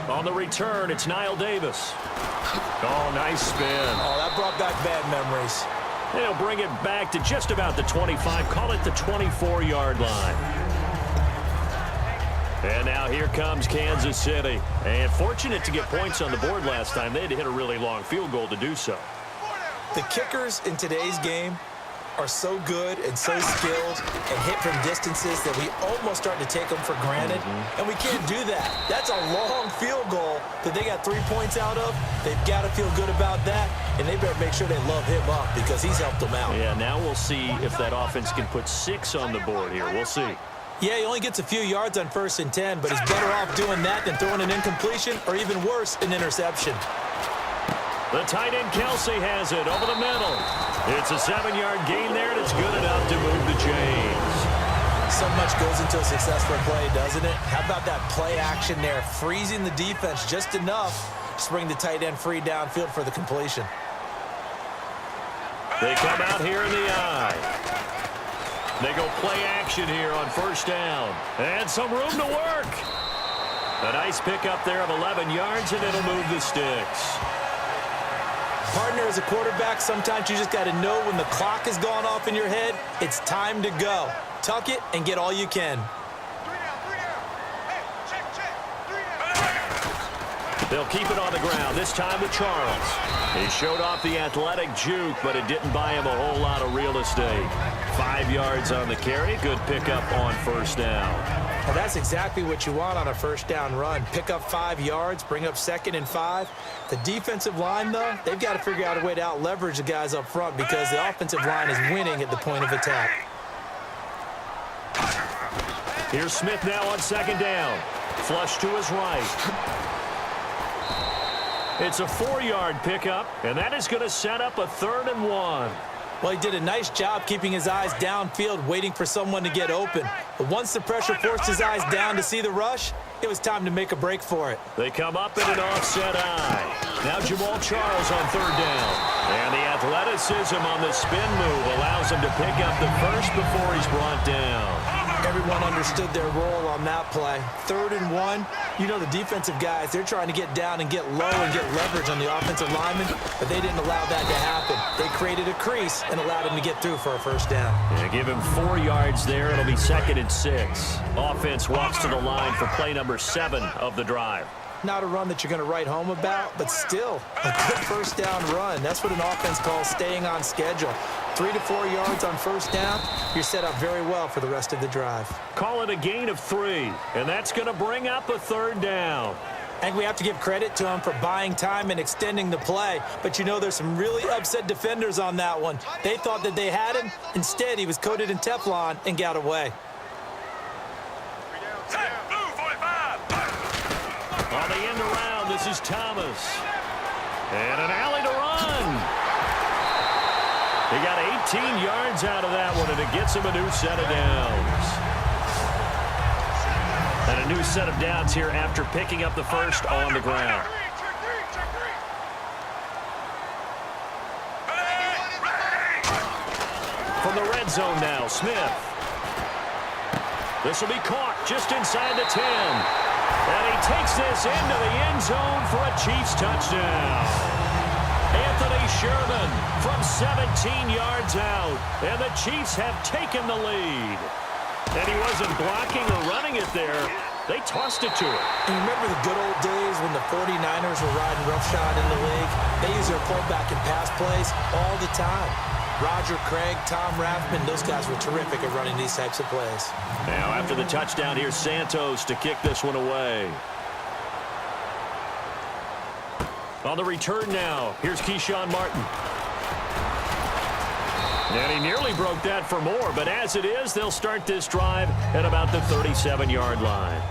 On the return, it's Niall Davis. Oh, nice spin. Oh, that brought back bad memories. They'll bring it back to just about the 25. Call it the 24-yard line. And now here comes Kansas City. And fortunate to get points on the board last time. They had to hit a really long field goal to do so. The kickers in today's game are so good and so skilled and hit from distances that we almost start to take them for granted. And we can't do that. That's a long field goal that they got 3 points out of. They've got to feel good about that, and they better make sure they love him up because he's helped them out. Yeah, now we'll see if that offense can put 6 on the board here. We'll see. Yeah, he only gets a few yards on 1st and 10, but he's better off doing that than throwing an incompletion or even worse, an interception. The tight end Kelsey has it over the middle. It's a 7-yard gain there, and it's good enough to move the chains. So much goes into a successful play, doesn't it? How about that play action there, freezing the defense just enough to bring the tight end free downfield for the completion. They come out here in the eye. They go play action here on 1st down. And some room to work. A nice pickup there of 11 yards, and it'll move the sticks. Partner, as a quarterback, sometimes you just got to know when the clock has gone off in your head, it's time to go. Tuck it and get all you can. They'll keep it on the ground, this time with Charles. He showed off the athletic juke, but it didn't buy him a whole lot of real estate. 5 yards on the carry, good pickup on 1st down. Well, that's exactly what you want on a 1st down run. Pick up 5 yards, bring up 2nd and 5. The defensive line, though, they've got to figure out a way to out-leverage the guys up front because the offensive line is winning at the point of attack. Here's Smith now on 2nd down. Flush to his right. It's a 4-yard pickup, and that is going to set up a 3rd and 1. Well, he did a nice job keeping his eyes downfield, waiting for someone to get open. But once the pressure forced his eyes down to see the rush, it was time to make a break for it. They come up in an offset eye. Now Jamal Charles on 3rd down. And the athleticism on the spin move allows him to pick up the first before he's brought down. Everyone understood their role on that play. 3rd and 1. You know the defensive guys, they're trying to get down and get low and get leverage on the offensive lineman, but they didn't allow that to happen. They created a crease and allowed him to get through for a 1st down. Yeah, give him 4 yards there. It'll be 2nd and 6. Offense walks to the line for play number 7 of the drive. Not a run that you're going to write home about, but still a good 1st down run. That's what an offense calls staying on schedule. 3 to 4 yards on 1st down, you're set up very well for the rest of the drive. Call it a gain of 3, and that's going to bring up a 3rd down. I think we have to give credit to him for buying time and extending the play, but you know there's some really upset defenders on that one. They thought that they had him. Instead, he was coated in Teflon and got away. On the end around, this is Thomas. And an alley to run. He got 18 yards out of that one, and it gets him a new set of downs. And a new set of downs here after picking up the first on the ground. From the red zone now, Smith. This will be caught just inside the 10. And he takes this into the end zone for a Chiefs touchdown. Anthony Sherman from 17 yards out. And the Chiefs have taken the lead. And he wasn't blocking or running it there. They tossed it to him. And remember the good old days when the 49ers were riding roughshod in the league? They use their fullback and pass plays all the time. Roger Craig, Tom Rathman, those guys were terrific at running these types of plays. Now after the touchdown, here's Santos to kick this one away. On the return now, here's Keyshawn Martin. And he nearly broke that for more, but as it is, they'll start this drive at about the 37-yard line.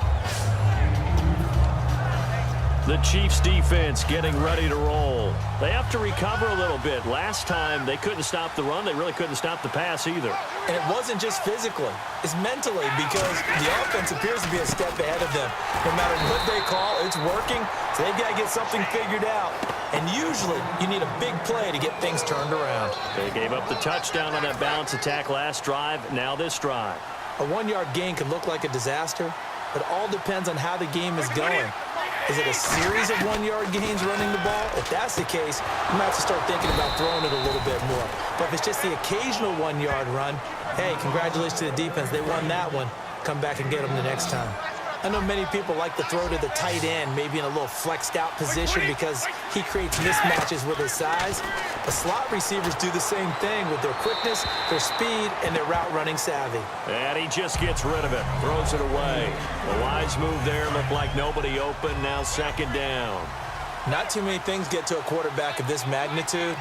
The Chiefs defense getting ready to roll. They have to recover a little bit. Last time, they couldn't stop the run. They really couldn't stop the pass either. And it wasn't just physically. It's mentally because the offense appears to be a step ahead of them. No matter what they call, it's working. So they've got to get something figured out. And usually, you need a big play to get things turned around. They gave up the touchdown on that balance attack last drive. Now this drive. A 1-yard gain can look like a disaster, but it all depends on how the game is going. Is it a series of 1-yard gains running the ball? If that's the case, you might have to start thinking about throwing it a little bit more. But if it's just the occasional 1-yard run, hey, congratulations to the defense. They won that one. Come back and get them the next time. I know many people like to throw to the tight end, maybe in a little flexed out position because he creates mismatches with his size. But slot receivers do the same thing with their quickness, their speed, and their route running savvy. And he just gets rid of it, throws it away. The wise move there, looked like nobody open, now second down. Not too many things get to a quarterback of this magnitude,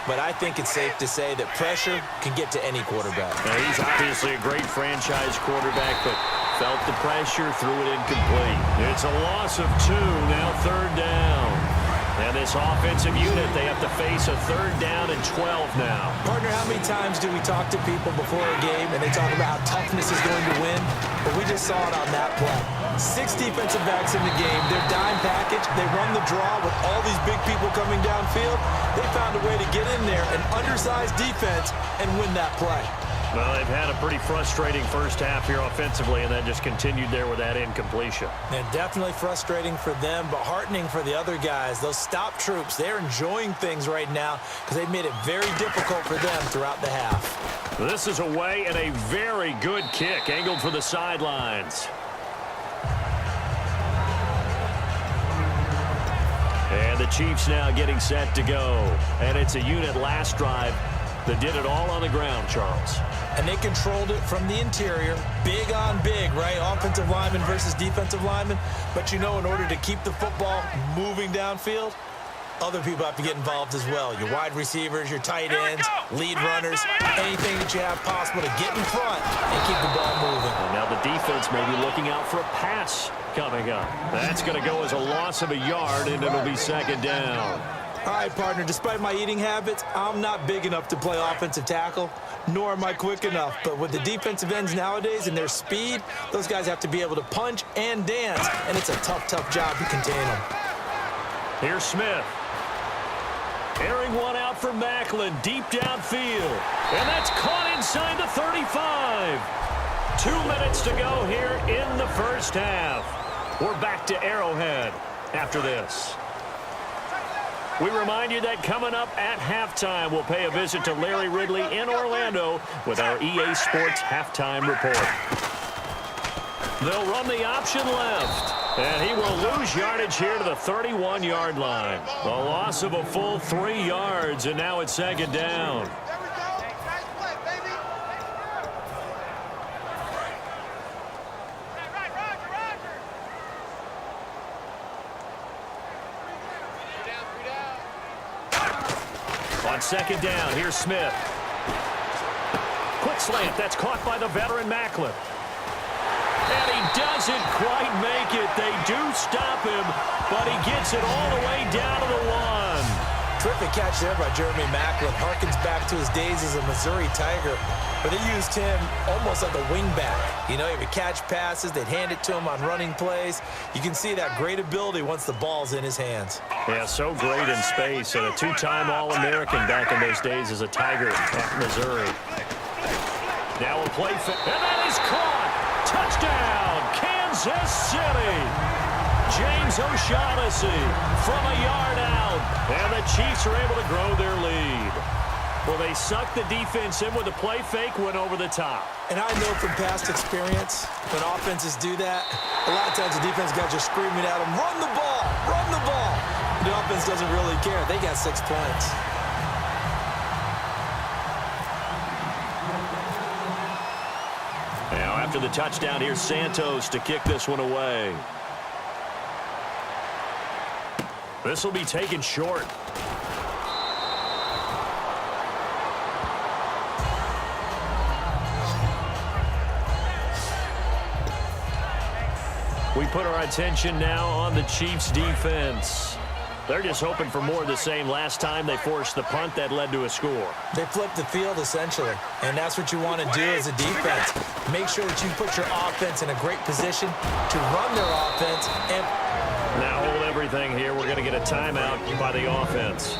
but I think it's safe to say that pressure can get to any quarterback. Now, he's obviously a great franchise quarterback, but felt the pressure, threw it incomplete. It's a loss of 2, now third down. And this offensive unit, they have to face a third down and 12 now. Partner, how many times do we talk to people before a game and they talk about how toughness is going to win? But we just saw it on that play. 6 defensive backs in the game. Their dime package, they run the draw with all these big people coming downfield. They found a way to get in there, an undersized defense, and win that play. Well, they've had a pretty frustrating first half here offensively, and then just continued there with that incompletion. And definitely frustrating for them, but heartening for the other guys. Those stop troops, they're enjoying things right now because they've made it very difficult for them throughout the half. This is away and a very good kick, angled for the sidelines. And the Chiefs now getting set to go. And it's a unit last drive that did it all on the ground, Charles. And they controlled it from the interior. Big on big, right? Offensive lineman versus defensive lineman. But you know, in order to keep the football moving downfield, other people have to get involved as well. Your wide receivers, your tight ends, lead runners, anything that you have possible to get in front and keep the ball moving. And now the defense may be looking out for a pass coming up. That's going to go as a loss of a yard, and it'll be second down. All right, partner, despite my eating habits, I'm not big enough to play offensive tackle, nor am I quick enough. But with the defensive ends nowadays and their speed, those guys have to be able to punch and dance, and it's a tough, tough job to contain them. Here's Smith. Airing one out for Macklin, deep downfield. And that's caught inside the 35. 2 minutes to go here in the first half. We're back to Arrowhead after this. We remind you that coming up at halftime, we'll pay a visit to Larry Ridley in Orlando with our EA Sports Halftime Report. They'll run the option left. And he will lose yardage here to the 31-yard line. A loss of a full 3 yards, and now it's second down. On second down, here's Smith. Quick slant, that's caught by the veteran Macklin. And he doesn't quite make it. They do stop him, but he gets it all the way down to the 1. Terrific catch there by Jeremy Macklin. Harkens back to his days as a Missouri Tiger, but they used him almost like a wingback. You know, he would catch passes. They'd hand it to him on running plays. You can see that great ability once the ball's in his hands. Yeah, so great in space, and a 2-time All-American back in those days as a Tiger at Missouri. Now a play, and that is caught. Touchdown, Kansas City. James O'Shaughnessy from a yard out. And the Chiefs are able to grow their lead. Well, they sucked the defense in with a play fake, went over the top. And I know from past experience, when offenses do that, a lot of times the defense guys are screaming at them, run the ball, run the ball. The offense doesn't really care. They got 6 points. Now, after the touchdown, here's Santos to kick this one away. This will be taken short. We put our attention now on the Chiefs' defense. They're just hoping for more of the same. Last time they forced the punt that led to a score. They flipped the field, essentially, and that's what you want to do as a defense. Make sure that you put your offense in a great position to run their offense. And now hold everything here. We're going to get a timeout by the offense.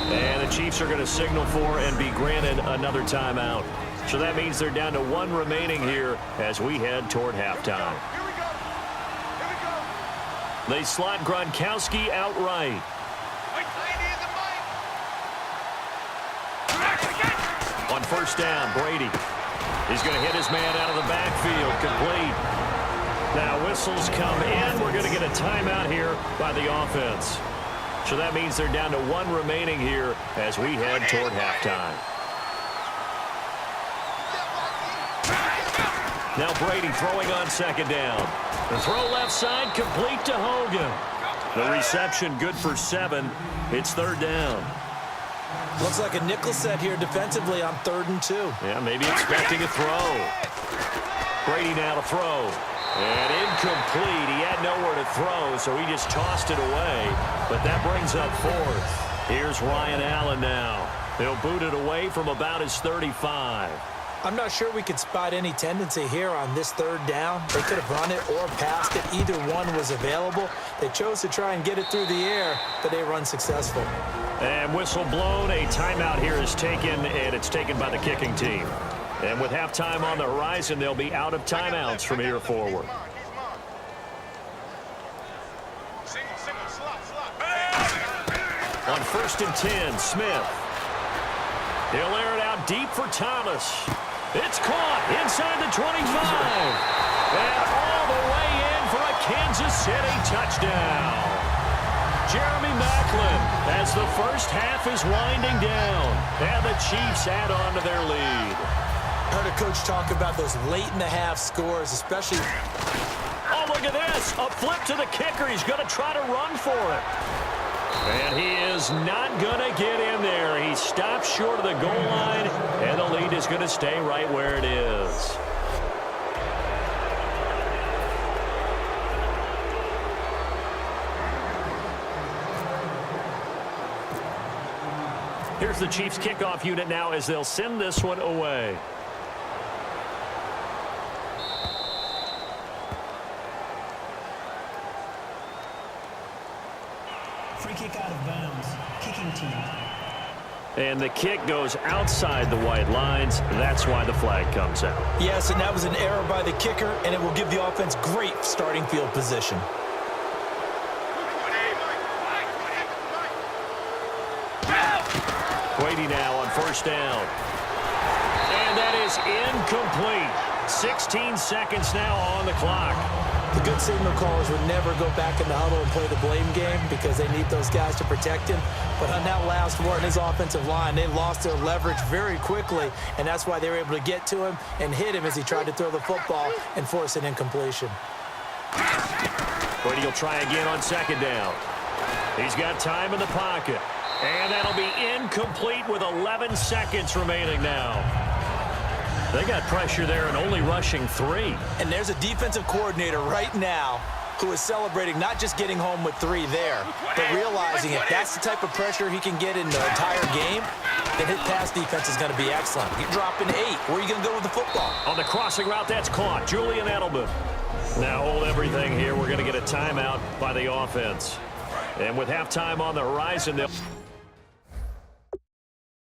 And the Chiefs are going to signal for and be granted another timeout. So that means they're down to 1 remaining here as we head toward halftime. They slot Gronkowski outright. On first down, Brady. He's going to hit his man out of the backfield, complete. Now whistles come in. We're going to get a timeout here by the offense. So that means they're down to one remaining here as we head toward halftime. Now Brady throwing on second down. The throw left side, complete to Hogan. The reception good for 7. It's third down. Looks like a nickel set here defensively on 3rd and 2. Yeah, maybe expecting a throw. Brady now to throw. And incomplete. He had nowhere to throw, so he just tossed it away. But that brings up 4th. Here's Ryan Allen now. He'll boot it away from about his 35. I'm not sure we could spot any tendency here on this 3rd down. They could have run it or passed it. Either one was available. They chose to try and get it through the air, but they were unsuccessful. And whistle blown. A timeout here is taken, and it's taken by the kicking team. And with halftime on the horizon, they'll be out of timeouts from here forward. On 1st and 10, Smith. He'll air it out deep for Thomas. It's caught inside the 25. And all the way in for a Kansas City touchdown. Jeremy Maclin as the first half is winding down. And the Chiefs add on to their lead. I heard a coach talk about those late-in-the-half scores, especially... Oh, look at this. A flip to the kicker. He's going to try to run for it. And he is not going to get in there. He stops short of the goal line, and the lead is going to stay right where it is. Here's the Chiefs kickoff unit now as they'll send this one away. Free kick out of bounds. Kicking team. And the kick goes outside the white lines. That's why the flag comes out. Yes, and that was an error by the kicker, and it will give the offense great starting field position. Brady now on first down. And that is incomplete. 16 seconds now on the clock. The good signal callers would never go back in the huddle and play the blame game because they need those guys to protect him. But on that last one, his offensive line, they lost their leverage very quickly, and that's why they were able to get to him and hit him as he tried to throw the football and force an incompletion. Brady will try again on second down. He's got time in the pocket. And that'll be incomplete with 11 seconds remaining now. They got pressure there and only rushing 3. And there's a defensive coordinator right now who is celebrating not just getting home with 3 there, but realizing if that's the type of pressure he can get in the entire game, then his pass defense is going to be excellent. You're dropping 8. Where are you going to go with the football? On the crossing route, that's caught. Julian Edelman. Now hold everything here. We're going to get a timeout by the offense. And with halftime on the horizon, they'll...